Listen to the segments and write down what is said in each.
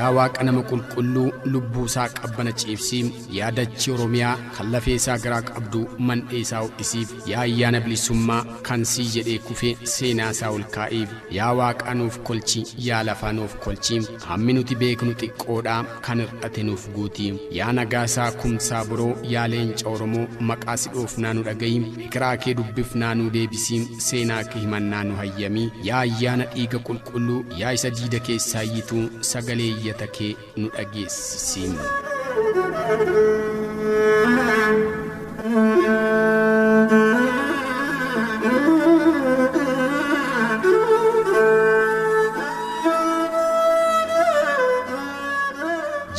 yaa waaqa nama qulqulluu lubbuu isaa qabbana ciibsii yaa dachii oromiyaa kan lafee isaa garaa qabdu mandhee isaa ho'isiif yaa ayyaana bilisummaa kan sii jedhee kufee seenaa isaa ol kaa'iif yaa waaqa nuuf kolchi yaa lafaa nuuf kolchi hammi nuti beeknu xiqqoodhaa kan hir'ate nuuf guuti yaa Nagaasaa Kumsaa Boroo yaa leenca oromoo maqaa si dhoofnaa nu dhagayi fikiraa kee dubbifnaa nu deebisii seenaa kee himannaa nu hayyamii yaa ayyaana dhiiga qulqulluu yaa isa diida keessaa yituu sagalee iyyata kee nu dhageessisi.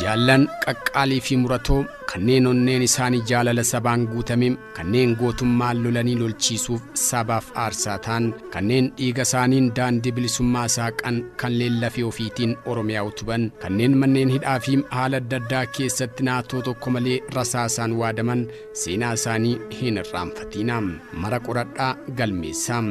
jaallan qaqqaalii fi muratoo kanneen onneen isaanii jaalala sabaan guutame kanneen gootummaan lolanii lolchiisuuf sabaaf aarsaa ta'an kanneen dhiiga isaaniin daandii bilisummaa saaqan kan leellafee ofiitiin oromiyaa utuban kanneen manneen hidhaa fi haala adda addaa keessatti naatoo tokko malee rasaasaan waadaman seenaa isaanii hin irraanfatinaa mara qoradhaa galmeessaa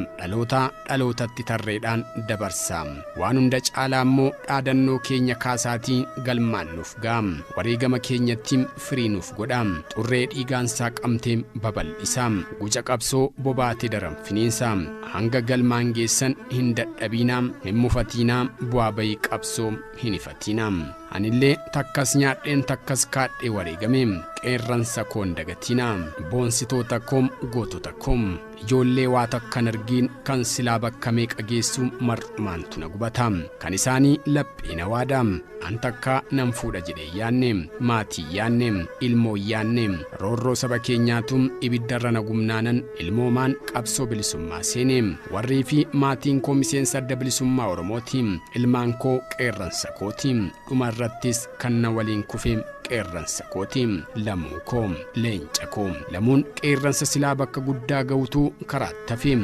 dhalootatti tarreedhaan dabarsaa waan hunda caalaa immoo dhaadannoo keenya kaasaatii galmaannuuf gaam wareegama keenyatti firii nuuf godham xurree dhiigaan saaqamtee babal'isaa guca qabsoo bobaatee daran finiinsaa hanga galmaan geessan hin dadhabinaa hin mufatinaa bu'aa bayii qabsoo hin ifatinaa anillee takkas nyaadheen takkas kaadhee wareegame qeerransa koon dagatinaa boonsitoota koom gootota koom ijoollee waa takkan argiin kan silaa bakka meeqa geessu mar'umaantu na gubataa kan isaanii lapheena waadaam an takka nan fuudha jedhee yaanne maatii yaanne ilmoo yaanne roorroo saba keenyaatu ibiddarra na gumnaanan ilmoomaan qabsoo bilisummaa seene warrii fi maatiin koo miseensa adda bilisummaa oromooti ilmaan koo qeerransa kooti dhumarrattis kan na waliin kufe qeerransa kooti lamuu koo leenca koo lamuun qeerransa silaa bakka guddaa ga'utu karaatti hafe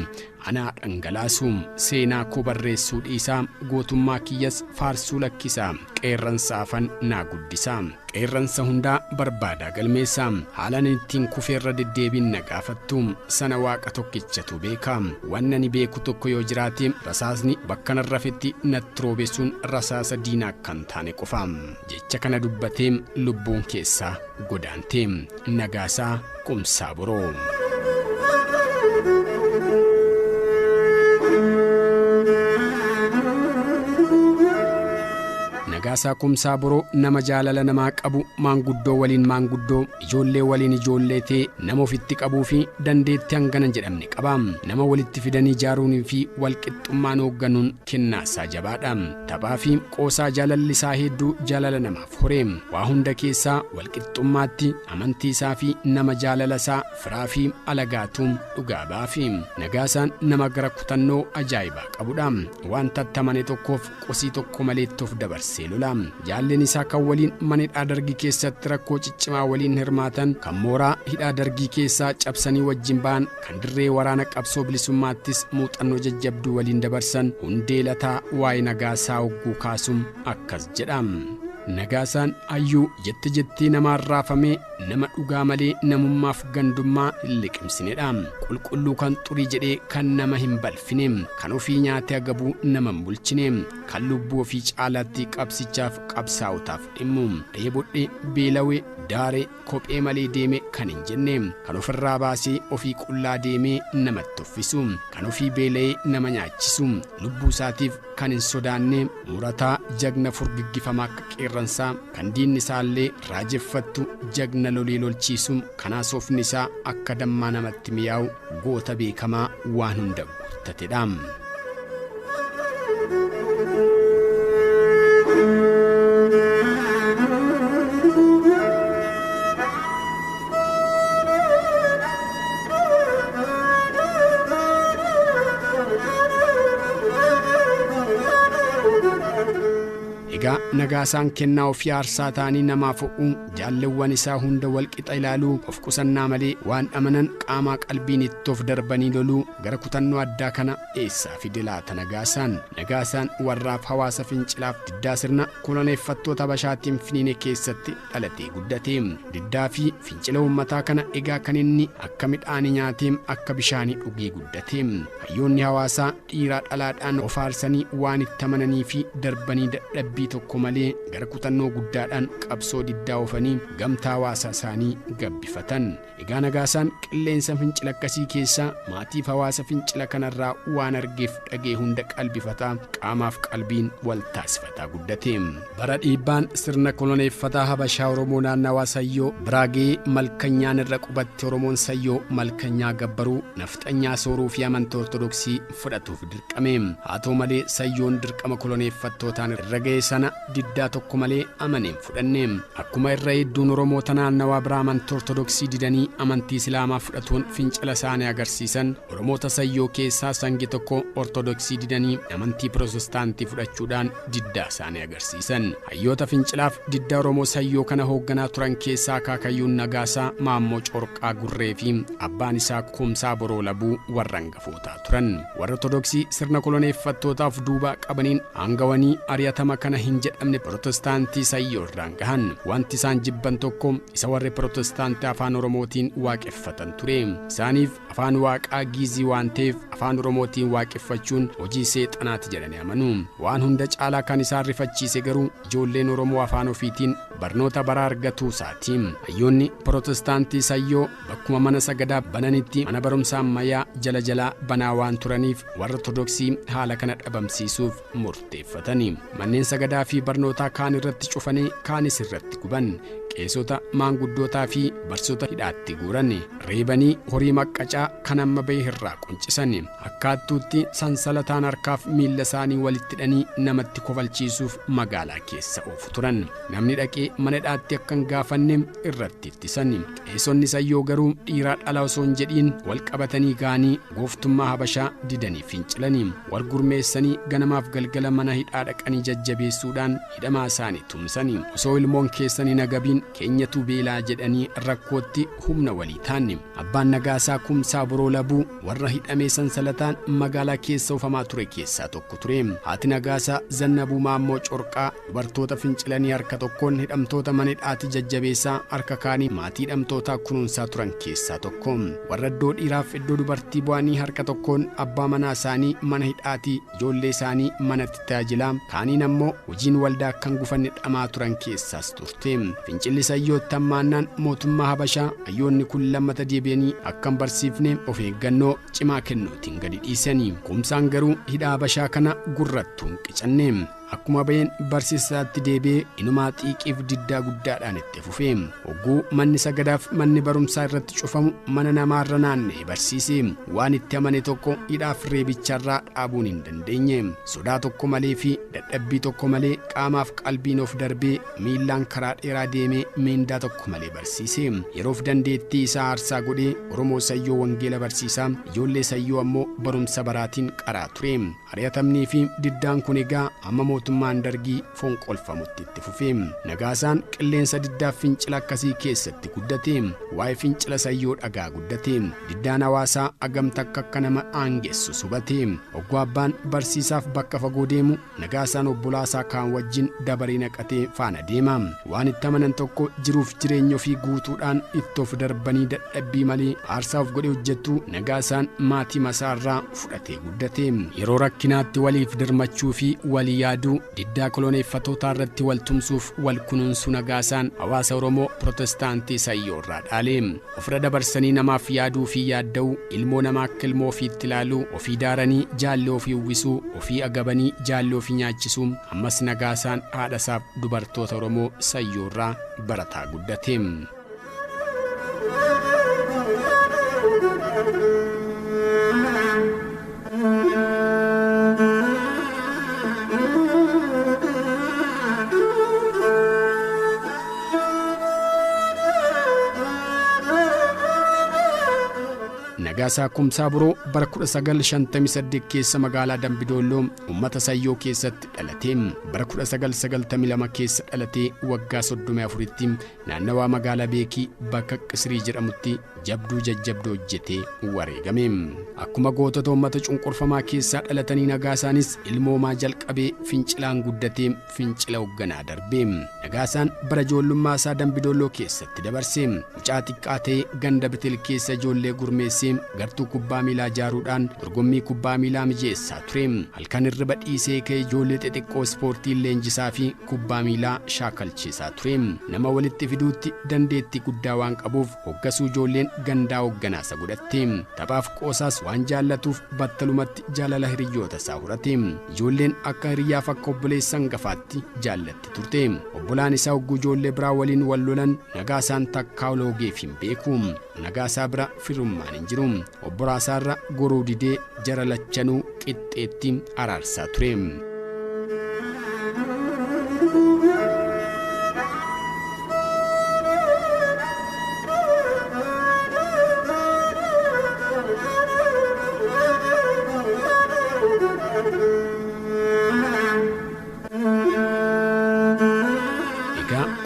anaa dhangalaasuu seenaa koo barreessuu dhiisaa gootummaa kiyyas faarsuu lakkisaa qeerransa afan naa guddisaa qeerransa hundaa barbaadaa galmeessaa haalan ittiin kufeerra deddeebiin na gaafattu sana waaqa tokkichatu beekaa wanna ni beeku tokko yoo jiraate rasaasni bakka narrafetti natti roobeessuun rasaasa diinaa kan taane qofaa jecha kana dubbatee lubbuun keessaa godaantee Nagaasaa Kumsaa Boroo. Nagaasaa Kumsaa Boroo nama jaalala namaa qabu maanguddoo waliin maanguddoo ijoollee waliin ijoollee ta'e nama ofitti qabuu fi dandeetti hanganan jedhamne qaba nama walitti fidanii ijaaruunii fi walqixxummaan hoogganuun kennaasaa jabaadha taphaa fi qoosaa jaalallisaa hedduu jaalala namaaf horee waa hunda keessaa walqixxummaatti amantiisaa fi nama jaalalasaa firaa fi alagaatuun dhugaa baafi Nagaasaan nama gara kutannoo ajaa'ibaa qabudha waan tattamane tokkoof qosii tokko maleetti of dabarsee lolam jaalleen isaa kan waliin mana hidhaa dargii keessatti rakkoo ciccimaa waliin hirmaatan kan mooraa hidhaa dargii keessaa cabsanii wajjin ba'an kan dirree waraana qabsoo bilisummaattis muuxannoo jajjabduu waliin dabarsan hundee lataa waa'ee Nagaasaa hogguu kaasum akkas jedham. Nagaasaan ayyuu jetti namaan raafamee nama dhugaa malee namummaaf gandummaa hin liqimsinedha qulqulluu kan xurii jedhee kan nama hin balfine kan ofii nyaatee agabuu nama hin bulchine kan lubbuu ofii caalaatti qabsichaaf qabsaa'otaaf dhimmu dheebodhee beelawee daaree kophee malee deeme kan hin jenne kan ofirraa baasee ofii qullaa deemee namatti uffisu kan ofii beela'ee nama nyaachisu lubbuu isaatiif kan hin sodaanne murataa jagna furgiggifamaa akka qeerransaa kan diinni isaallee raajeffattu jagna lolee lolchiisu kanaas ofni isaa akka dammaa namatti miyaa'u goota beekamaa waan hunda guuttatedha. egaa Nagaasaan kennaa ofii aarsaa ta'anii namaaf o'uu jaalleewwan isaa hunda walqixa ilaaluu of qusannaa malee waan amanan qaamaa qalbiin itti of darbanii loluu gara kutannoo addaa kana eessaa fide laata Nagaasaan warraaf hawaasa fincilaaf diddaa sirna koloneeffattoota Habashaatiin Finiinee keessatti dhalatee guddate diddaa fi fincila uummataa kana egaa kan inni akka midhaanii nyaatee akka bishaanii dhugee guddate hayyoonni hawaasaa dhiiraa dhalaadhaan of aarsanii waan itti amananii fi darbanii dadhabbii tokko malee malee gara kutannoo guddaadhaan qabsoo diddaa oofanii gamtaa hawaasa isaanii gabbifatan. Egaa Nagaasaan qilleensa fincila akkasii keessaa maatiif hawaasa fincila kanarraa waan argeef dhagee hunda qalbifataa qaamaaf qalbiin wal taasifataa guddate. Bara dhiibbaan sirna koloneeffataa Habashaa Oromoo naannawaa Sayyoo Biraagee Malkanyaan irra qubatti Oromoon Sayyoo Malkanyaa gabbaruu nafxanyaa sooruu fi amantii Ortodoksii fudhatuuf dirqame. Haa ta'u malee Sayyoon dirqama koloneeffattootaan irra ga'e sana diddaa tokko malee amaneen fudhanne. Akkuma irra hedduun Oromoota naannawaa biraa amantii Ortodoksii didanii amantii Islaamaa fudhatuun fincila isaanii agarsiisan, Oromoota Sayyoo keessaa sangi tokko Ortodoksii didanii amantii Pirotestaantii fudhachuudhaan diddaa isaanii agarsiisan. Hayyoota fincilaaf diddaa Oromoo Sayyoo kana hoogganaa turan keessaa Akaakayyuun Nagaasaa, Maammoo Corqaa Gurree fi abbaan isaa Kumsaa Boroo Labuu warra hangafootaa turan. Warra Ortodoksii sirna koloneeffattootaaf duubaa qabaniin aangawanii ari'atama kana hin jedhamne Pirotestaantii Sayyoo irraan gahan. Wanti isaan jibban tokko isa warri Pirotestaantii afaan Oromootiin waaqeffatan ture. Isaaniif afaan waaqaa giizii waan ta'eef afaan Oromootiin waaqeffachuun hojii seexanaati jedhanii amanu. Waan hunda caalaa kan isaan rifachiise garuu ijoolleen Oromoo afaan ofiitiin barnoota baraa argatuu isaati. Hayyoonni Pirotestaantii Sayyoo bakkuma mana sagadaa bananitti mana barumsaa ammayyaa jala jalaa banaa waan turaniif warra Ortodoksii haala kana dhabamsiisuuf murteeffatani. Manneen sagadaa fi barnootaa kaan irratti cufanii kaanis irratti guban. Qeessota maanguddootaa fi barsoota hidhaatti guuran. Reebanii horii maqqacaa kan amma ba'e irraa quncisan. Akkaattuutti sansalataan harkaaf miilla isaanii walitti hidhanii namatti kofalchiisuuf magaalaa keessa oofu turan. Namni dhaqee mana hidhaatti akka hin gaafanne irratti ittisan. Qeessonni Sayyoo garuu dhiiraa dhala osoo hin jedhiin wal qabatanii ga'anii gooftummaa Habashaa didanii fincilanii. Wal gurmeessanii ganamaaf galgala mana hidhaa dhaqanii jajjabeessuudhaan hidhamaa isaanii tumsanii. Osoo ilmoon keessanii nagabiin keenyatu beelaa jedhanii rakkootti humna walii taanne. Abbaan Nagaasaa Kumsaa Boroo Labuu warra hidhamee sansalataan magaalaa keessa oofamaa ture keessaa tokko ture. Haati Nagaasaa Zannabuu Maammoo Corqaa dubartoota fincilanii harka tokkoon hidhamtoota mana hidhaatti jajjabeessaa harka kaanii maatii hidhamtootaa kunuunsaa turan keessaa tokko. Warra iddoo dhiiraaf iddoo dubartii bu'anii harka tokkoon abbaa manaa isaanii mana hidhaatti ijoollee isaanii manatti tajaajilaa kaaniin ammoo hojiin waldaa kan gufanne dhamaa turan keessaas turte. Fincilli Sayyootti hammaannaan mootummaa Habashaa hayyoonni kun lammata deebi'anii akka hin barsiifne of eeggannoo cimaa kennuutiin gadi dhiisanii. Kumsaan garuu hidhaa Habashaa kana gurrattuun qicanne. Akkuma ba'een barsiisaatti deebi'ee inumaa xiiqiif diddaa guddaadhaan itti fufee. Hogguu manni sagadaaf manni barumsaa irratti cufamu mana namaarra naanna'ee barsiise. Waan itti amane tokko hidhaaf reebicharraa dhaabuun hin dandeenye. Sodaa tokko malee fi dadhabbii tokko malee qaamaaf qalbiin of darbee miillaan karaa dheeraa deemee miindaa tokko malee barsiise. Yeroof dandeettii isaa aarsaa godhee Oromoo Sayyoo wangeela barsiisaa, ijoollee Sayyoo ammoo barumsa qaraa ture. Ari'atamnii fi diddaan kun egaa amma mootummaan Dargii fonqolfamutti itti fufee. Nagaasaan qilleensa diddaa fincila akkasii keessatti guddate. Waa'ee fincila Sayyoo dhagaa guddate. Diddaan hawaasaa agamta akka nama aangessu hubate. Hogguu abbaan barsiisaaf bakka fagoo deemu Nagaasaan obbolaasaa kaan wajjin dabaree naqatee faana deema. Waan itti amanan tokko jiruuf jireenya ofii guutuudhaan itti of darbanii dadhabbii malee aarsaa of godhee hojjetu Nagaasaan maatii masaarraa fudhatee guddate. Yeroo rakkinaatti waliif dirmachuu fi walii yaaduu diddaa koloneeffatootaa irratti wal tumsuuf wal kunuunsuu Nagaasaan hawaasa Oromoo Pirotestaantii Sayyoo irraa dhaale. Ofirra dabarsanii namaaf yaaduu fi yaadda'uu, ilmoo namaa akka ilmoo ofiitti ilaaluu, ofii daaranii jaallee ofii uwwisuu, ofii agabanii jaallee ofii nyaachisuu, ammas Nagaasaan haadhasaaf dubartoota Oromoo Sayyoo irraa barataa guddate. Nagaasaa Kumsaa Boroo bara 1958 keessa magaalaa Dambidolloo uummata Sayyoo keessatti dhalate. Bara 1992 keessa dhalatee waggaa 34tti naannawaa magaalaa Beekii bakka Qisirii jedhamutti jabduu jajjabduu hojjetee wareegame. Akkuma gootota uummata cunqurfamaa keessaa dhalatanii Nagaasaanis ilmoomaa jalqabee fincilaan guddatee fincila hoogganaa darbe. Nagaasaan bara ijoollummaa isaa Dambidolloo keessatti dabarse. Mucaa xiqqaa ta'ee ganda Bitil keessa ijoollee gurmeessee gartuu kubbaa miilaa ijaaruudhaan dorgommii kubbaa miilaa mijeessaa ture. Halkan hirriba dhiisee ka'ee ijoollee xixiqqoo ispoortii leenjisaa fi kubbaa miilaa shaakalchiisaa ture. Nama walitti fiduutti dandeettii guddaa waan qabuuf hoggasuu ijoolleen gandaa hoogganaa isa godhatte. Taphaaf qoosaas waan jaallatuuf battalumatti jaalala hiriyyoota isaa horate. Ijoolleen akka hiriyaaf akka obboleessa hangafaatti jaallatti turte. Obbolaan isaa hogguu ijoollee biraa waliin wal lolan Nagaasaan takkaa loogeef hin beeku. Nagaasaa bira firummaan hin jiru. Obboraasaarra goruu didee jara lachanuu qixxeetti araarsaa ture.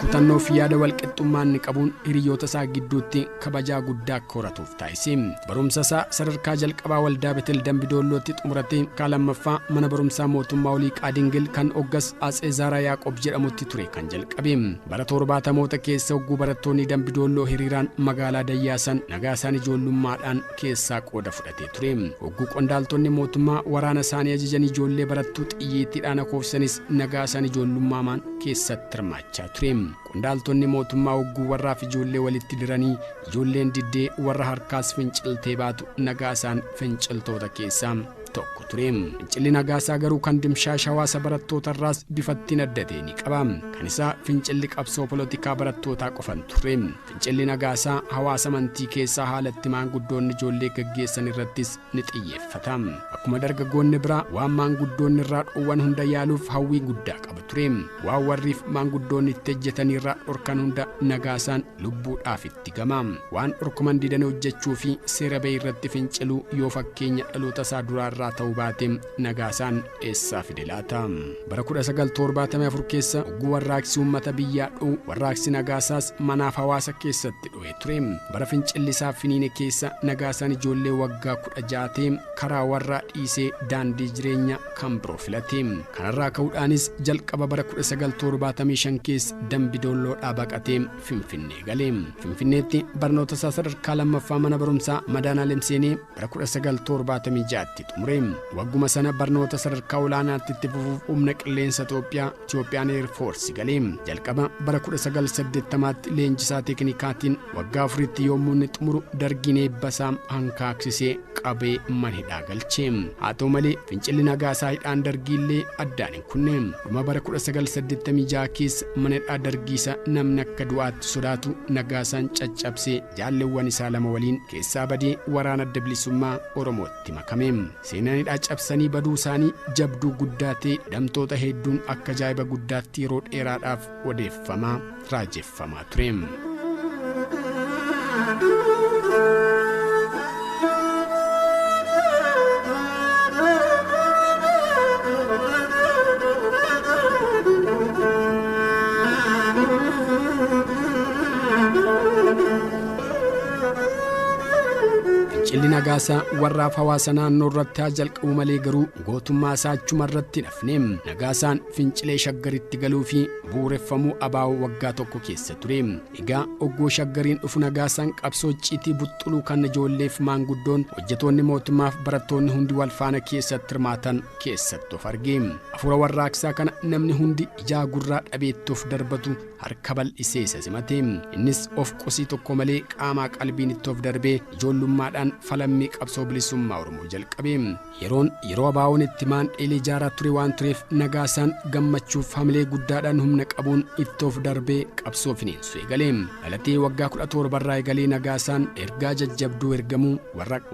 Kutannoo fi yaada walqixxummaa inni qabuun hiriyoota isaa gidduutti kabajaa guddaa akka horatuuf taasise. Barumsa isaa sadarkaa jalqabaa waldaa Betel Dambidollootti xumuratee lammaffaa mana barumsaa mootummaa olii Qaadingil kan hoggas Atsee Zaaraa Yaaqoob jedhamutti ture kan jalqabe. Bara 70moota keessa hogguu barattoonni Dambidolloo hiriiraan magaalaa dayyaasan Nagaasaan ijoollummaadhaan keessaa qooda fudhatee ture. Hogguu qondaaltonni mootummaa waraana isaanii ajajan ijoollee barattuu xiyyeettiidhaan akoofsanis Nagaasaan ijoollummaan keessatti hirmaachaa ture. Qondaaltonni mootummaa hogguu warraaf ijoollee walitti diranii ijoolleen diddee warra harkaas finciltee baatu Nagaasaan finciltoota keessaa tokko ture. Fincilli Nagaasaa garuu kan dimshaash hawaasa barattootarraas bifattiin addatee ni qaba. Kan isaa fincilli qabsoo polotikaa barattootaa qofan ture. Fincilli Nagaasaa hawaasa amantii keessaa haalatti maanguddoonni ijoollee gaggeessan irrattis ni xiyyeeffata. Akkuma dargaggoonni biraa waan maanguddoonni irraa dhoowwan hunda yaaluuf hawwii guddaa qaba ture. Waan warriif maanguddoonni itti hojjetanii irraa dhorkan hunda Nagaasaan lubbuudhaaf itti gama. Waan dhorkuman didanii hojjechuu fi seera ba'e irratti finciluu yoo fakkeenya dhaloota isaa duraarraa ta'uu baate Nagaasaan eessaa fide laata? Bara 1974 keessa hogguu warraaqsi uummata biyyaa dho'u warraaqsi Nagaasaas manaaf hawaasa keessatti dho'ee ture. Bara fincilli isaa finiine keessa Nagaasaan ijoollee waggaa 16 ta'e karaa warraa dhiisee daandii jireenya kan biroo filate. Kanarraa ka'uudhaanis jalqaba bara 1975 keessa Dambidolloodhaa baqatee Finfinnee gale. Finfinneetti barnoota isaa sadarkaa lammaffaa mana barumsaa Madaanaa seenee bara 1976tti xumure. Wagguma sana barnoota sadarkaa olaanaatti itti fufuuf humna qilleensa Itoophiyaan Air Force gale. Jalqaba bara 1980tti leenjisaa teeknikaatiin waggaa 4tti yommuu inni xumuru dargiin eebbasaa hankaaksisee qabee mana hidhaa galche. Haa ta'u malee fincilli Nagaasaa hidhaan dargiillee addaan hin kunne. Dhuma bara 1986 keessa mana hidhaa dargiisa namni akka du'aatti sodaatu Nagaasaan caccabsee jaalleewwan isaa lama waliin keessaa badee waraana adda bilisummaa Oromootti makame. Seenaan hidhaa cabsanii baduu isaanii jabduu guddaa ta'e hidhamtoota hedduun akka ajaa'iba guddaatti yeroo dheeraadhaaf odeeffamaa raajeffamaa ture. Fincilli Nagaasaa warraaf hawaasa naannoo irratti haa jalqabu malee garuu gootummaa isaa achuma irratti hafne. Nagaasaan fincilee shaggaritti galuu fi bu'uureffamuu abaa'uu waggaa tokko keessa ture. Egaa oggoo shaggariin dhufu Nagaasaan qabsoo icciitii buxxuluu kan ijoolleef maanguddoon hojjetoonni mootummaaf barattoonni hundi wal faana keessatti hirmaatan keessatti of arge. Hafuura warraaqsaa kana namni hundi ijaa gurraa dhabeettuuf darbatu harka bal'isee isa simate. Innis of qosii tokko malee qaamaa qalbiin itti of darbee ijoollummaadhaan falammii qabsoo bilisummaa Oromoo jalqabe. Yeroo abaa'oon itti maandheelee ijaaraa ture waan tureef Nagaasaan gammachuuf hamilee guddaadhaan humna qabuun itti of darbee qabsoo finiinsu eegale. Dhalatee waggaa 17 irraa eegalee Nagaasaan ergaa jajjabduu ergamuu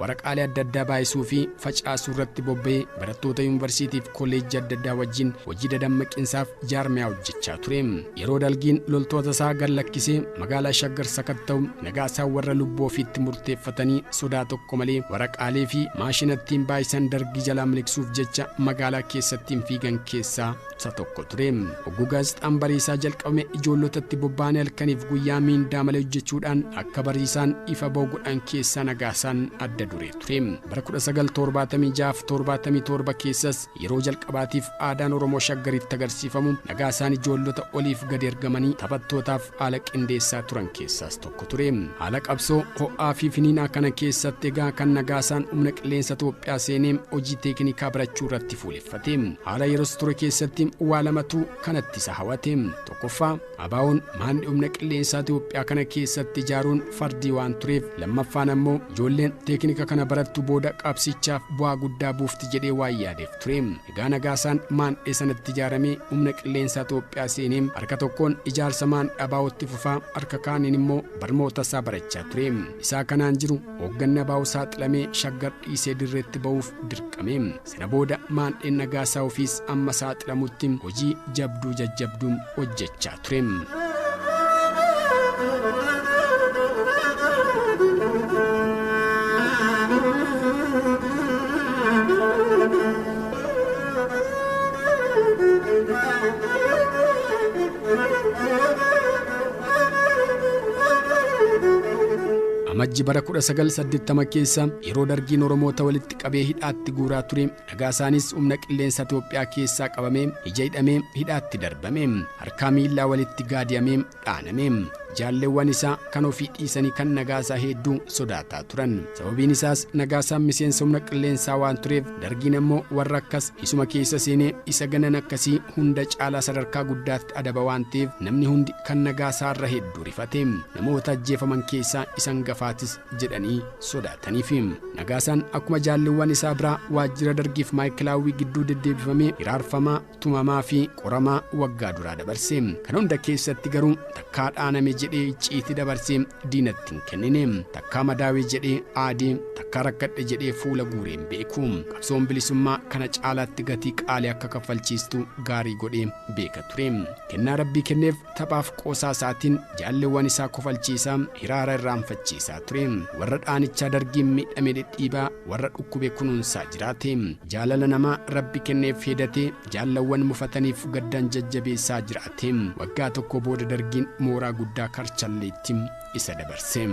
waraqaalee adda addaa baay'isuu fi facaasuu irratti bobba'ee barattoota yuunivarsiitiif kolleejjii adda addaa wajjin hojii dadammaqiinsaaf jaarmiyaa hojjechaa ture. Yeroo dalgiin wayyaaneen loltoota isaa gad lakkisee magaalaa Shaggar sakatta'u Nagaasaa warra lubbuu ofiitti murteeffatanii sodaa tokko malee waraqaalee fi maashinattiin baay'isan dargii jalaa miliqsuuf jecha magaalaa keessattiin fiigan keessaa isa tokko ture. Hogguu gaazexaan bariisaa jalqabame ijoollotatti bobba'anii halkaniif guyyaa miindaa malee hojjechuudhaan akka bariisaan ifa ba'u godhan keessaa Nagaasaan adda duree ture. Bara 1976-77 keessas yeroo jalqabaatiif aadaan Oromoo Shaggaritti agarsiifamu Nagaasaan ijoollota oliif gad ergamanii taphattootaaf haala qindeessaa turan keessaas tokko ture. Haala qabsoo ho'aa fi finiinaa kana keessatti egaa kan Nagaasaan humna qilleensa Itoophiyaa seenee hojii teeknikaa barachuu irratti fuuleffate. Haala yeroos ture keessatti waa lamatu kanatti isa hawwate. Tokkoffaa ABO'n maandii humna qilleensaa Itoophiyaa kana keessatti ijaaruun fardii waan tureef, lammaffaan ammoo ijoolleen teeknika kana barattu booda qabsichaaf bu'aa guddaa buufti jedhee waan yaadeef ture. Egaa Nagaasaan maandii sanatti ijaaramee humna qilleensaa Itoophiyaa seenee harka tokkoon ijaarsa maandii ABO'tti fufaa, harka kaaniin immoo barnoota isaa barachaa ture. Isaa kanaan jiru hoogganni ABO saaxilamee Shaggar dhiisee dirreetti ba'uuf dirqame. Sana booda maandii Nagaasaa ofiis amma saaxilamutti hojii jabduu jajjabduu hojjechaa ture. Amajji bara 1980 keessa yeroo dargiin Oromoota walitti qabee hidhaatti guuraa ture, Nagaasaanis humna qilleensa Itoophiyaa keessaa qabamee ija hidhamee hidhaatti darbame. Harkaa miillaa walitti gaadiyamee dhaaname. Jaalleewwan isaa kan ofii dhiisanii kan Nagaasaa hedduu sodaataa turan. Sababiin isaas Nagaasaan miseensa humna qilleensaa waan tureef, dargiin ammoo warra akkas isuma keessa seenee isa ganan akkasii hunda caalaa sadarkaa guddaatti adaba waan ta'eef namni hundi kan Nagaasaa irra hedduu rifate. Namoota ajjeefaman keessaa isan gafaatis jedhanii sodaataniif. Nagaasaan akkuma jaalleewwan isaa biraa waajjira dargiif maayikilaawwii gidduu deddeebifamee hiraarfamaa, tumamaa fi qoramaa waggaa duraa dabarse. Kana hunda keessatti garuu takkaa dhaaname jedhee icciitii dabarsee diinatti hin kennine. Takkaa madaawee jedhee aadee, takkaa rakkadhe jedhee fuula guureen beeku. Qabsoon bilisummaa kana caalaatti gatii qaalii akka kaffalchiistu gaarii godhee beeka ture. Kennaa Rabbii kenneef taphaaf qoosaa isaatiin jaalleewwan isaa kofalchiisaa, hiraara irraanfachiisaa ture. Warra dhaanichaa dargiin miidhame dhidhiibaa, warra dhukkube kunuunsaa jiraate. Jaalala namaa Rabbi kenneef hedatee jaallawwan mufataniif gaddaan jajjabeessaa jiraate. Waggaa tokko booda dargiin mooraa guddaa Karchalleetti isa dabarse.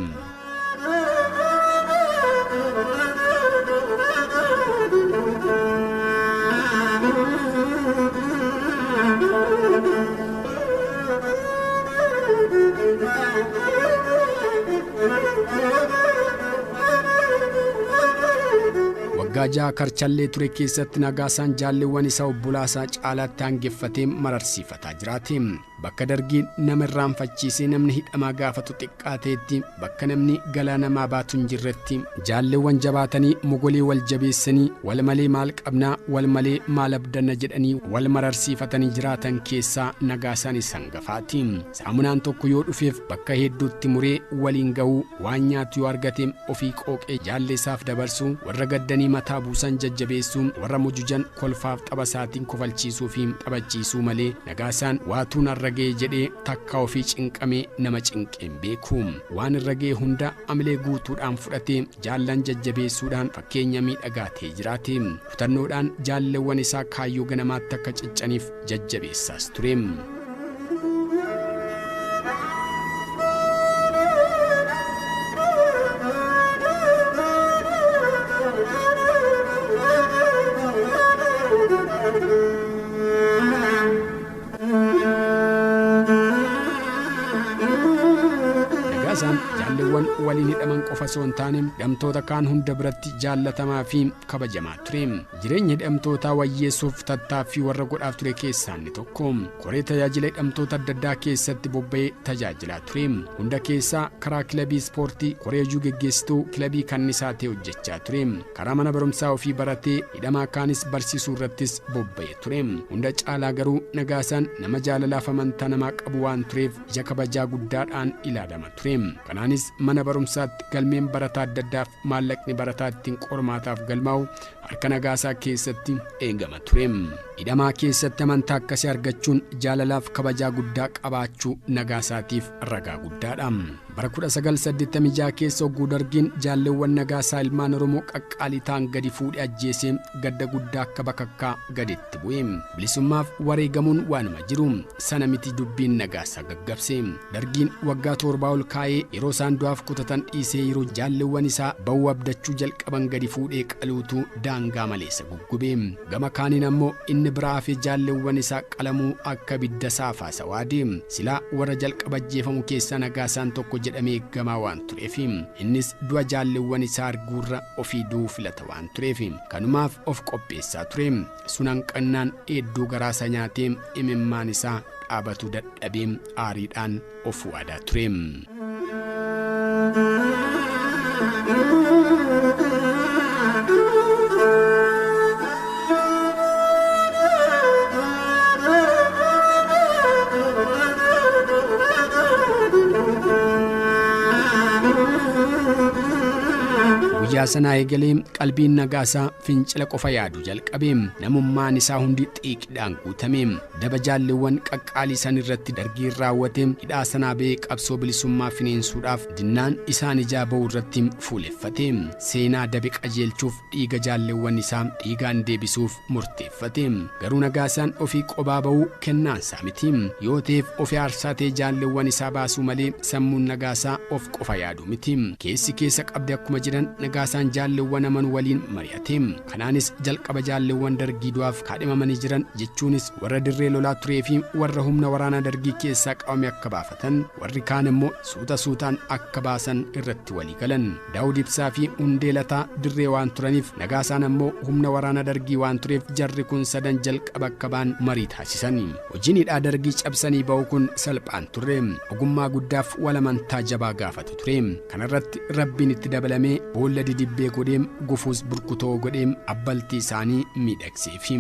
Waggaa jaha Karchallee ture keessatti Nagaasaan jaalleewwan isaa obbolaasaa caalaatti hangeffatee mararsiifataa jiraate. Bakka dargiin nama irraanfachiisee namni hidhamaa gaafatu xiqqaateetti, bakka namni galaa namaa baatu hin jirretti jaalleewwan jabaatanii mogolee wal jabeessanii wal malee maal qabnaa, wal malee maal abdanna jedhanii wal mararsiifatanii jiraatan keessaa Nagaasaan isa hangafaati. Saamunaan tokko yoo dhufeef bakka hedduutti muree waliin ga'uu, waan nyaatu yoo argate ofii qooqee jaalleessaaf dabarsuu, warra gaddanii mataa buusan jajjabeessuu, warra mujujan kolfaaf tapha isaatiin kofalchiisuu fi taphachiisuu malee Nagaasaan waatuun arragee jedhee takka ofii cinqamee nama cinqeen beeku. Waan irragee hunda amilee guutuudhaan fudhatee jaallan jajjabeessuudhaan fakkeenya miidhagaa ta'ee jiraate. Kutannoodhaan jaalleewwan isaa kaayyoo ganamaatti akka ciccaniif jajjabeessaas ture. Jaalleewwan waliin hidhaman qofa osoo hin taane hidhamtoota kaan hunda biratti jaallatamaa fi kabajamaa ture. Jireenya hidhamtootaa wayyeessuuf tattaaffii warra godhaaf ture keessaa inni tokko. Koree tajaajila hidhamtoota adda addaa keessatti bobba'ee tajaajilaa ture. Hunda keessaa karaa kilabii ispoortii koree hojii geggeessituu kilabii kannisaa ta'e hojjechaa ture. Karaa mana barumsaa ofii baratee hidhamaa kaanis barsiisuu irrattis bobba'ee ture. Hunda caalaa garuu Nagaasaan nama jaalalaaf amantaa namaa qabu waan tureef ija kabajaa guddaadhaan ilaalama ture. Kanaanis mana barumsaatti galmeen barataa adda addaaf maallaqni barataa ittiin qormaataaf galmaa'u harka Nagaasaa keessatti eegama ture. Hidhamaa keessatti amantaa akkasii argachuun jaalalaaf kabajaa guddaa qabaachuu Nagaasaatiif ragaa guddaadha. Bara 1986 keessa hogguu dargiin jaalleewwan Nagaasaa ilmaan Oromoo qaqqaalii ta'an gadi fuudhee ajjeesee gadda guddaa akka bakakkaa gaditti bu'e. Bilisummaaf wareegamuun waanuma jiru sana miti dubbiin Nagaasaa gaggabse. Dargiin waggaa 7 ol kaa'ee yeroo isaan du'aaf kutatan dhiisee yeroo jaalleewwan isaa bawwa abdachuu jalqaban gadi fuudhee qaluutu daangaa maleessa guggube. Gama kaaniin ammoo inni biraa fi jaalleewwan isaa qalamuu akka bidda saafaa waade. Silaa warra jalqaba ajjeefamu keessaa Nagaasaan tokko jedhamee gamaa waan tureef innis du'a jaalleewwan isaa arguurra ofii du'uu filata waan tureef kanumaaf of qopheessaa ture. Sunan qannaan hedduu garaasa nyaatee imimmaan isaa dhaabatu dadhabee aariidhaan of waadaa ture. Guyyaa sanaa eegalee qalbiin Nagaasaa fincila qofa yaadu jalqabe. Namummaan isaa hundi xiiqidhaan guutame. Daba jaalleewwan qaqqaalii san irratti dargiin raawwate hidhaa sanaa ba'ee qabsoo bilisummaa fineensuudhaaf dinnaan isaan ijaa ba'uu irratti fuuleffate. Seenaa dabe qajeelchuuf dhiiga jaalleewwan isaa dhiigaan deebisuuf murteeffate. Garuu Nagaasaan ofii qobaa ba'uu kennaansaa miti. Yoo ta'eef ofii aarsaa ta'e jaalleewwan isaa baasuu malee sammuun Nagaasaa of qofa yaadu miti. Keessi keessa qabde akkuma jiran Nagaasaan jaalleewwan aman waliin mari'ate. Kanaanis jalqaba jaalleewwan dargii du'aaf kaadhimamanii jiran jechuunis warra dirree lolaa turee fi warra humna waraanaa dargii keessaa qabame akka baafatan, warri kaan immoo suutaan akka baasan irratti walii galan. Daawud Ibsaa fi Hundee Lataa dirree waan turaniif Nagaasaan ammoo humna waraanaa dargii waan tureef jarri kun sadan jalqaba akka ba'an marii taasisan. Hojiin hidhaa dargii cabsanii ba'uu kun salphaan turre. Ogummaa guddaaf walamantaa jabaa gaafatu ture. Kanarratti Rabbiin itti dabalamee boolla didibbee godheem gufuus burkutoo godheem abbaltii isaanii miidhagseefi.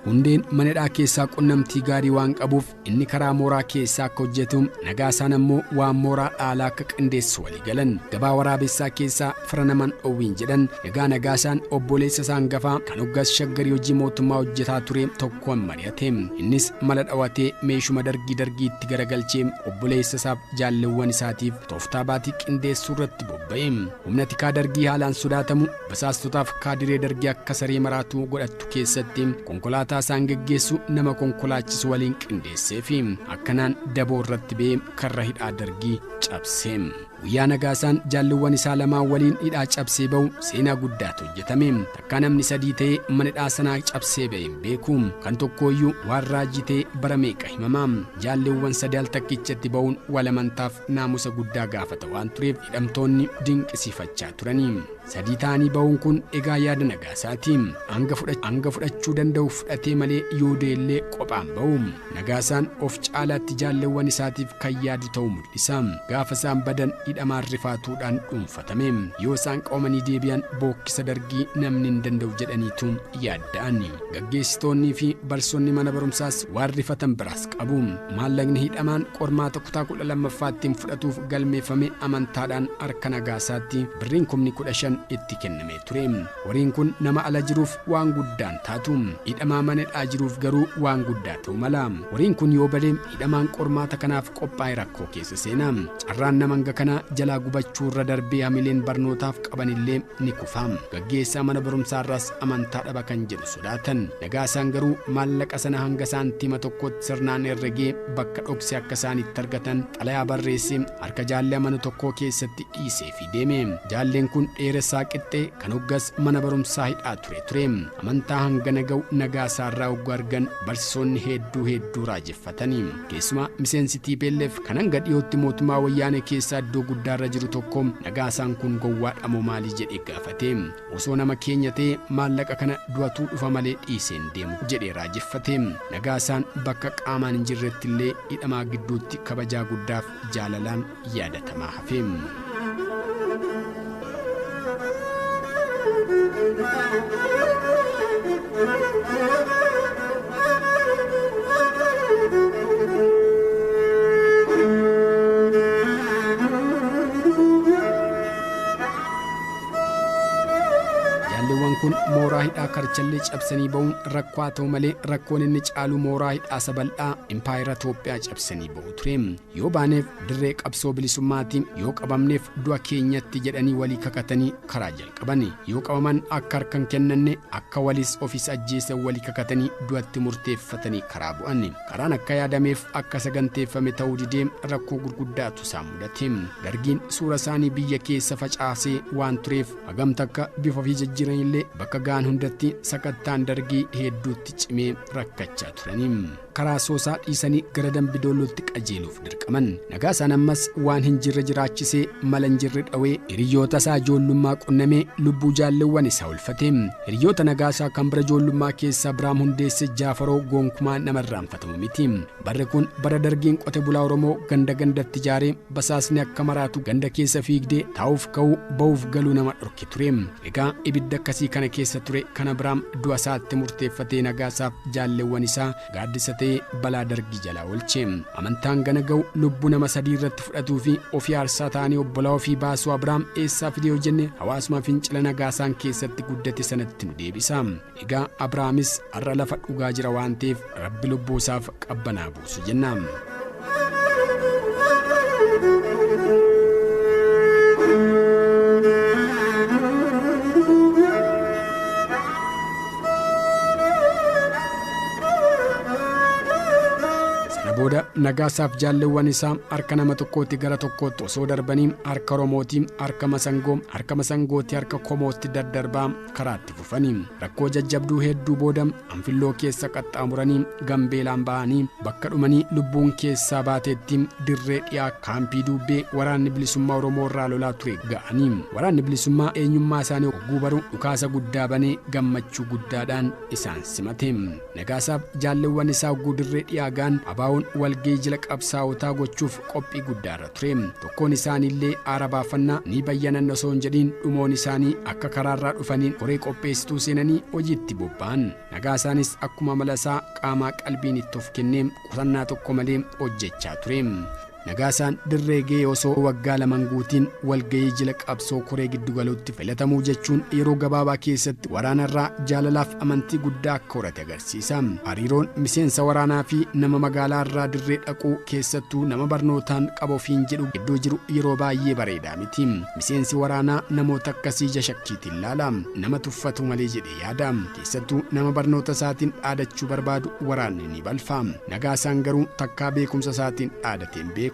Hundeen manadhaa keessaa qunnamtii gaarii waan qabuuf inni karaa mooraa keessaa akka hojjetu Nagaasaan ammoo waan mooraa dhaalaa akka qindeessu walii galan. Gabaa waraabessaa keessaa fira naman dhowwiin jedhan egaa Nagaasaan obboleessa isaa hangafaa kan hoggas shaggarii hojii mootummaa hojjetaa ture tokkoon mari'ate. Innis mala dhawatee meeshuma dargii itti garagalchee obboleessa isaaf jaalleewwan isaatiif tooftaa baatii qindeessuu irratti bobba'e. Humna tikaa dargii haalaan sodaatamu basaastotaaf kaadiree dargii akka saree maraatuu godhattu keessatti konkolaataa isaan geggeessu nama konkolaachisu waliin qindeessee fi akkanaan daboo irratti ba'ee karra hidhaa dargii cabse. Guyyaa Nagaasaan jaalleewwan isaa lamaan waliin hidhaa cabsee ba'u seenaa guddaatu hojjetame. Takkaa namni sadii ta'ee mana hidhaa sanaa cabsee ba'e hin beeku. Kan tokkooyyuu waan raajii ta'e bara meeqa himama. Jaalleewwan sadii al takkichatti ba'uun walamantaaf naamusa guddaa gaafata waan tureef hidhamtoonni dinqisiifachaa turani. Sadii ta'anii ba'uun kun egaa yaada Nagaasaati. Hanga fudhachuu danda'u fudhatee malee yoo deellee qophaan ba'u. Nagaasaan of caalaatti jaalleewwan isaatiif kan yaadu ta'uu mul'isa. Gaafa isaan badan hidhamaan rifaatuudhaan dhuunfatame. Yoo isaan qabamanii deebi'an bookkisa dargii namni hin danda'u jedhaniitu yaadda'an. Gaggeessitoonnii fi barsoonni mana barumsaas waan rifatan biraas qabu. Maallaqni hidhamaan qormaata kutaa 12ffaattiin fudhatuuf galmeeffame amantaadhaan harka Nagaasaatti birriin 15,000 itti kennamee ture. Horiin kun nama ala jiruuf waan guddaan taatu. Hidhamaa mana hidhaa jiruuf garuu waan guddaa ta'u mala. Horiin kun yoo bade hidhamaan qormaata kanaaf qophaa'e rakkoo keessa seena. Carraan nama hanga kana jalaa gubachuu irra darbee hamileen barnootaaf qabanillee ni kufa. Gaggeessaa mana barumsaarraas amantaa dhaba kan jedhu sodaatan. Nagaasaan garuu maallaqa sana hanga saantiima tokkotti sirnaan herregee bakka dhoksee akka isaanitti argatan xalayaa barreessee harka jaallee mana tokkoo keessatti dhiisee fi deeme. Jaalleen kun dheeressaa qixxee kan hoggas mana barumsaa hidhaa ture. Amantaa hangana ga'u Nagaasaarraa hogguu argan barsiisonni hedduu raajeffatanii. Keessumaa miseensi TPLF kan hanga dhiyootti mootummaa wayyaanee keessaa iddoo guddaarra jiru tokko Nagaasaan kun gowwaadhamoo maalii jedhee gaafate. Osoo nama keenya ta'e maallaqa kana du'atuu dhufa malee dhiiseen deemu jedhee raajeffate. Nagaasaan bakka qaamaan hin jirretti illee hidhamaa gidduutti kabajaa guddaaf jaalalaan yaadatamaa hafe. Jaalleewwan kun mooraa hidhaa Karchallee cabsanii ba'uun rakkoo haa ta'u malee rakkoon inni caalu mooraa hidhaa sabal'aa impaayera Itoophiyaa cabsanii ba'u ture. Yoo baaneef dirree qabsoo bilisummaatiin, yoo qabamneef du'a keenyatti jedhanii walii kakatanii karaa jalqaban. Yoo qabaman akka harkan kennanne akka walis ofis ajjeesan walii kakatanii du'atti murteeffatanii karaa bu'an. Karaan akka yaadameef akka saganteeffame ta'uu didee rakkoo gurguddaatu isaan mudate. Dargiin suura isaanii biyya keessa facaasee waan tureef hagam takka bifa ofii jijjiiran illee bakka gaan hundatti sakattaan dargii hedduutti cimee rakkachaa turanii. Karaa soosaa dhiisanii gara Dambidollootti qajeeluuf dirqaman. Nagaasaan ammas waan hin jirre jiraachisee mala hin jirre dhawee hiriyoota isaa ijoollummaa qunnamee lubbuu jaalleewwan isaa oolfate. Hiriyoota Nagaasaa kan bira ijoollummaa keessaa Biraam Hundeesse Jaafaroo gonkumaa nama irraanfatamu miti. Barri kun bara dargiin qote bulaa Oromoo ganda gandatti ijaaree basaasni akka maraatu ganda keessa fiigdee taa'uuf ka'uu ba'uuf galuu nama dhorke ture. Egaa ibidda akkasii kana keessa ture kana Biraam du'a isaatti murteeffatee Nagaasaaf jaalleewwan isaa gaaddisa balaa dargii jalaa oolche. Amantaan gana ga'u lubbuu nama sadii irratti fudhatuu fi ofii aarsaa ta'anii obbolaa ofii baasuu Abiraam eessaa fide yoo jenne hawaasuma fincila Nagaasaan keessatti guddate sanatti nu deebisa. Egaa Abiraamis har'a lafa dhugaa jira waan ta'eef Rabbi lubbuu isaaf qabbanaa buusu jenna. Booda Nagaasaaf jaalleewwan isaa harka nama tokkootti gara tokkootti osoo darbanii harka Oromootiin harka Masangootti harka Komootti daddarbaa karaatti fufanii. Rakkoo jajjabduu hedduu booda Anfilloo keessa qaxxaamuranii Gambeelaan ba'anii bakka dhumanii lubbuun keessaa baateetti dirree dhiyaa kaampii Duubbee waraanni bilisummaa Oromoo irraa lolaa ture ga'anii. Waraanni bilisummaa eenyummaa isaanii ogguu baru dhukaasa guddaa banee gammachuu guddaadhaan isaan simate. Nagaasaaf jaalleewwan isaa ogguu dirree dhiyaa ga'an abaa'uun walgee jila qabsaa'otaa gochuuf qophii guddaarra ture. Tokkoon isaaniillee aara baafannaa ni bayyanan osoo hin jedhiin dhumoon isaanii akka karaarraa dhufaniin koree qopheessituu seenanii hojiitti bobba'an. Nagaasaanis akkuma mala isaa qaamaa qalbiin itti of kennee qusannaa tokko malee hojjechaa ture. Nagaasaan dirree ga'ee osoo waggaa laman guutiin walga'ii jila qabsoo koree giddugaluutti filatamuu jechuun yeroo gabaabaa keessatti waraanarraa jaalalaaf amantii guddaa akka horate agarsiisa. Hariiroon miseensa waraanaa fi nama magaalaarraa dirree dhaquu keessattuu nama barnootaan qaba ofiin jedhu gidduu jiru yeroo baay'ee bareedaa miti. Miseensi waraanaa namoota akkasii ija shakkiitiin ilaala. Nama tuffatu malee jedhee yaada. Keessattuu nama barnoota isaatiin dhaadachuu barbaadu waraanni ni balfa. Nagaasaan garuu takkaa beekumsa isaatiin dhaadateen beeku.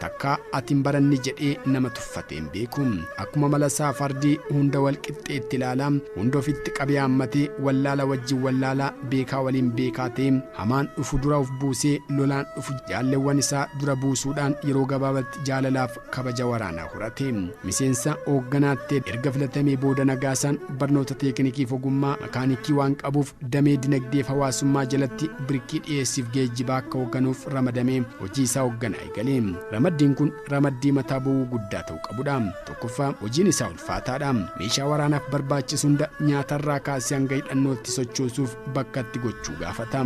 Takkaa atiin baranni jedhee nama tuffateen beeku. Akkuma mala isaa fardii hunda wal qixxeetti ilaala. Hunda ofitti qabee hammatee wallaala wajjin wallaalaa beekaa waliin beekaa ta'e hamaan dhufu dura of buusee lolaan dhufu jaalleewwan isaa dura buusuudhaan yeroo gabaabatti jaalalaaf kabaja waraanaa horate. Miseensa hoogganaatti erga filatamee booda Nagaasaan barnoota teeknikiif ogummaa makaanikii waan qabuuf damee dinagdeef hawaasummaa jalatti birkii dhiyeessiif geejjibaa akka hoogganuuf ramadamee hojii isaa hoogganaa eegale. Ramaddiin kun ramaddii mataa bu'uu guddaa ta'uu qabudha. Tokkoffaa hojiin isaa ulfaataadha. Meeshaa waraanaaf barbaachisu hunda nyaatarraa kaasee hanga hidhannootti sochoosuuf bakka itti gochuu gaafata.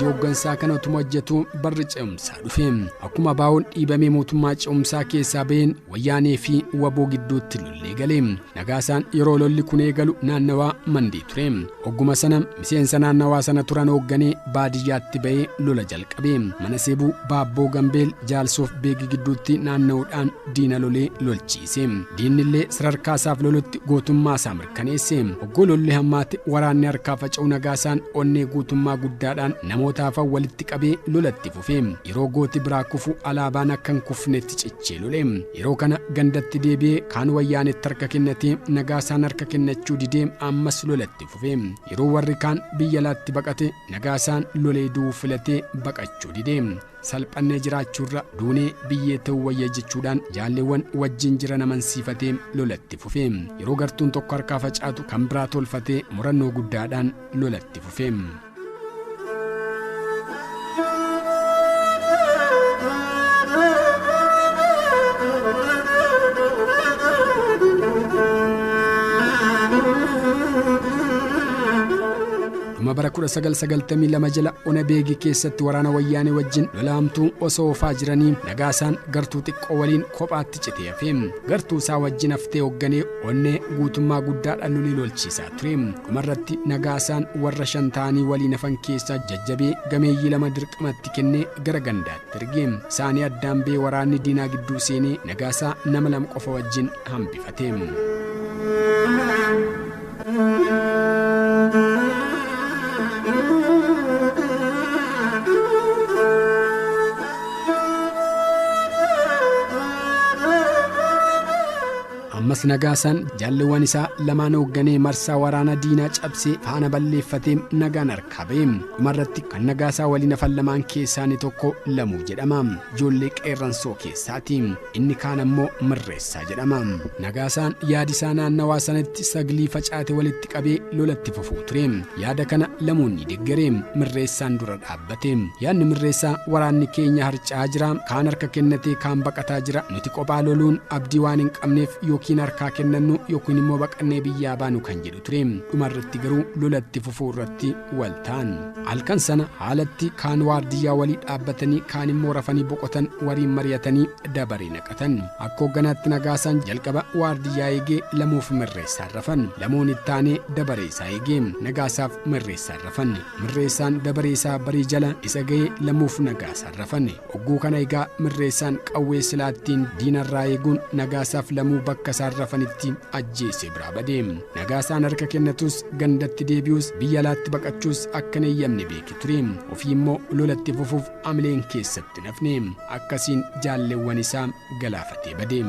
hojii hooggansaa kana utuma hojjetu barri ce'umsaa dhufe. Akkuma baa'uun dhiibamee mootummaa ce'umsaa keessaa ba'een wayyaanee fi waboo gidduutti lollee gale. Nagaasaan yeroo lolli kun eegalu naannawaa Mandii ture. Ogguma sana miseensa naannawaa sana turan hoogganee baadiyyaatti ba'ee lola jalqabe. Mana seebuu Baabboo Gambeel Jaalsoof Beegii gidduutti naanna'uudhaan diina lolee lolchiise. Diinnillee sadarkaa isaaf lolutti gootummaa isaa mirkaneesse. Oggoo lolli hammaate waraanni harkaa faca'u Nagaasaan onnee guutummaa guddaadhaan namootaaf walitti qabee lolatti fufe. Yeroo gooti biraa kufu alaabaan akka hin kufnetti cichee lole. Yeroo kana gandatti deebi'ee kaan wayyaanetti harka kennatee Nagaasaan harka kennachuu didee ammas lolatti fufe. Yeroo warri kaan biyya alaatti baqate Nagaasaan lolee du'uu filatee baqachuu dide. Salphannee jiraachuurra duunee biyyee ta'uu wayya jechuudhaan jaalleewwan wajjin jiran amansiifatee lolatti fufe. Yeroo gartuun tokko harkaa facaatu kan biraa tolfatee murannoo guddaadhaan lolatti fufe. bara 1992 jala ona Beegii keessatti waraana wayyaanee wajjin lolaamtuu osoo oofaa jiranii Nagaasaan gartuu xiqqoo waliin kophaatti citee hafe. Gartuu isaa wajjin haftee hoogganee onnee guutummaa guddaadhaan lolii lolchiisaa ture. Dhumarratti Nagaasaan warra 5 ta'anii waliin hafan keessaa jajjabee gameeyyii 2 dirqamatti kennee gara gandaatti erge. Isaanii addaan bee waraanni diinaa gidduu seenee Nagaasaa nama 2 qofa wajjin hambifate. ammas Nagaasaan jaalleewwan isaa lamaan hoogganee marsaa waraana diinaa cabsee faana balleeffatee nagaan harkaa ba'e. Dhumarratti kan Nagaasaa waliin hafan lamaan keessaa tokko Lamuu jedhama. Ijoollee qeerransoo keessaati. Inni kaan ammoo Mirreessaa jedhama. Nagaasaan yaadi isaa naannawaa sanatti saglii facaate walitti qabee lolatti fufuu ture. Yaada kana Lamuun ni deeggaree Mirreessaan dura dhaabbate. Yaadni Mirreessaa waraanni keenya harca'aa jira, kaan harka kennatee kaan baqataa jira, nuti kophaa loluun abdii waan hin qabneef yookiin harkaa kennannu yookiin immoo baqannee biyyaa baanu kan jedhu ture. Dhumarratti garuu lolatti fufuu irratti wal ta'an. Halkan sana haalatti kaan waardiyyaa walii dhaabbatanii kaan immoo rafanii boqotan wariin mari'atanii dabaree naqatan. Akka hogganaatti Nagaasaan jalqaba waardiyyaa eegee Lamuuf Mirreessaan rafan. Lamuun itti aanee dabaree isaa eegee Nagaasaaf Mirreessaan rafan. Mirreessaan dabaree isaa barii jala isa ga'ee Lamuuf Nagaasaan rafan. Hogguu kana egaa Mirreessaan qawwee silaattiin diinarraa eeguun Nagaasaaf Lamuu bakka isaan rafanitti ajjeese biraa badee. Nagaasaan harka kennatus gandatti deebi'us biyya alaatti baqachuus akka hin eeyyamne beeki ture. Ofii immoo lolatti fufuuf amleen keessatti nafne. Akkasiin jaalleewwan isaa galaafatee badee.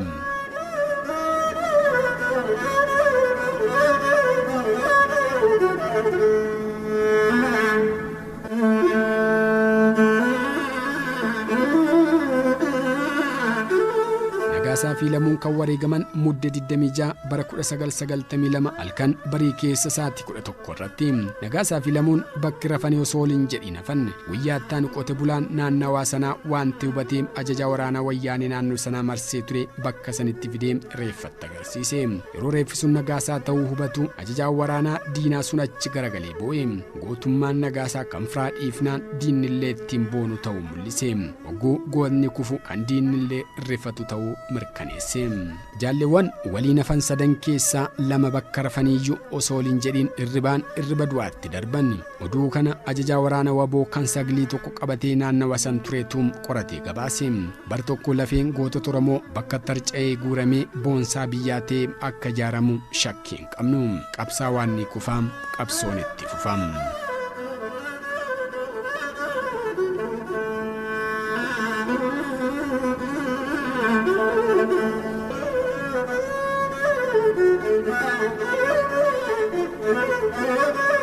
Nagaasaa fi Lamuun kan wareegaman Muddee 26 bara 1992 halkan barii keessa sa'aatii 11 irratti. Nagaasaa fi Lamuun bakki rafanii osoo waliin jedhiin hafan. Guyyaa itti qote bulaan naannawaa sanaa waanti hubatee ajajaa waraanaa wayyaanee naannoo sanaa marsee ture bakka sanitti fidee reeffatti agarsiise. Yeroo reeffi sun Nagaasaa ta'uu hubatu ajajaan waraanaa diinaa sun achi garagalee boo'e. Gootummaan Nagaasaa kan firaa dhiifnaan diinnillee ittiin boonu ta'uu mul'ise. Hogguu gootni kufu kan diinnillee rifatu ta'uu mirkaneesse. Jaalleewwan waliin hafan sadan keessaa 2 bakka rafaniiyyuu osoo waliin jedhiin irriba du'aatti darban. Oduu kana ajajaa waraana waboo kan saglii tokko qabatee naannawa san tureetu qoratee gabaase. Bar tokko lafeen gootota Oromoo bakka tarca'ee guuramee boonsaa biyyaa ta'e akka ijaaramu shakkii hin qabnu. Qabsaa waan ni kufaam, qabsoon itti fufam. Thank you.